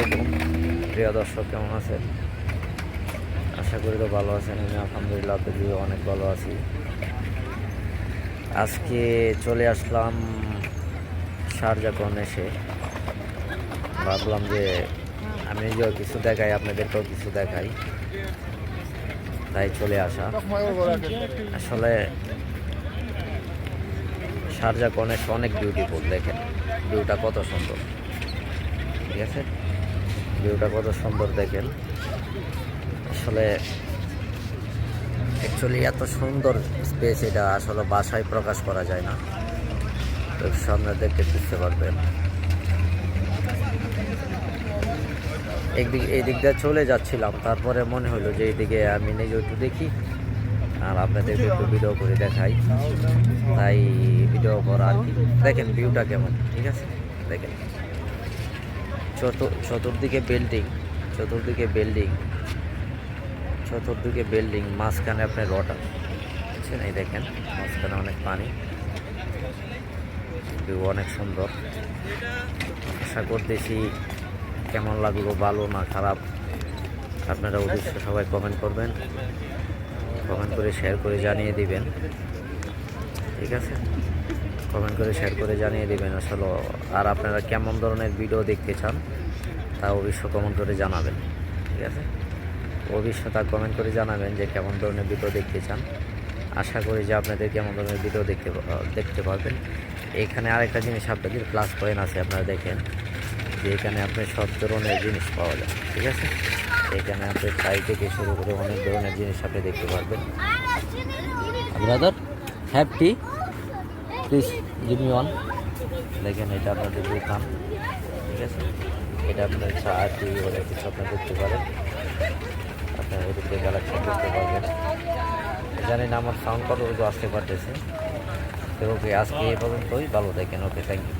আলাইকুম প্রিয় দর্শক, কেমন আছেন? আশা করি তো ভালো আছেন। আমি আলহামদুলিল্লাহ অনেক ভালো আছি। আজকে চলে আসলাম শারজা কর্নিশে। ভাবলাম যে আমি নিজেও কিছু দেখাই, আপনাদেরকেও কিছু দেখাই, তাই চলে আসা। আসলে শারজা কর্নিশ অনেক বিউটিফুল। দেখেন ভিউটা কত সুন্দর, ঠিক আছে? ভিউটা কত সুন্দর দেখেন। আসলে অ্যাকচুয়ালি এত সুন্দর স্পেস, এটা আসলে বাসায় প্রকাশ করা যায় না। তো সামনে দেখতে বুঝতে পারবেন। এই দিক দিয়ে চলে যাচ্ছিলাম, তারপরে মনে হলো যে এইদিকে আমি নিজে একটু দেখি আর আপনাদেরকে একটু ভিডিও করে দেখাই, তাই ভিডিও করা আর কি। দেখেন ভিউটা কেমন, ঠিক আছে? দেখেন চতুর্দিকে বিল্ডিং, চতুর্দিকে বিল্ডিং, চতুর্দিকে বিল্ডিং, মাঝখানে আপনার রটা, বুঝছেন? এই দেখেন মাঝখানে অনেক পানি, ভিউ অনেক সুন্দর। আশা করতেছি কেমন লাগলো, ভালো না খারাপ, আপনারা অবশ্যই সবাই কমেন্ট করবেন, কমেন্ট করে শেয়ার করে জানিয়ে দিবেন, ঠিক আছে? কমেন্ট করে শেয়ার করে জানিয়ে দিবেন আসলে। আর আপনারা কেমন ধরনের ভিডিও দেখতে চান তা অবশ্যই কমেন্ট করে জানাবেন, ঠিক আছে? অবশ্যই তা কমেন্ট করে জানাবেন যে কেমন ধরনের ভিডিও দেখতে চান। আশা করি যে আপনাদের কেমন ধরনের ভিডিও দেখতে পারবেন। এখানে আরেকটা জিনিস আপনাদের প্লাস পয়েন্ট আছে, আপনারা দেখেন যে এখানে আপনার সব ধরনের জিনিস পাওয়া যায়, ঠিক আছে? এখানে আপনি ফ্রাই থেকে শুরু করে অনেক ধরনের জিনিস আপনি দেখতে পারবেন। Brother have tea please give me one. দেখেন এটা আপনাদের দোকান, ঠিক আছে? এটা আপনার চা টি অনেক কিছু আপনার দেখতে পারেন। আপনার এদিক থেকে কালেকশন করতে পারবেন। জানি না আমার সাউন্ড কত আসতে পারতেছে। তো ওকে, আজকে এই পর্যন্তই। ভালো থাকেন। ওকে, থ্যাংক ইউ।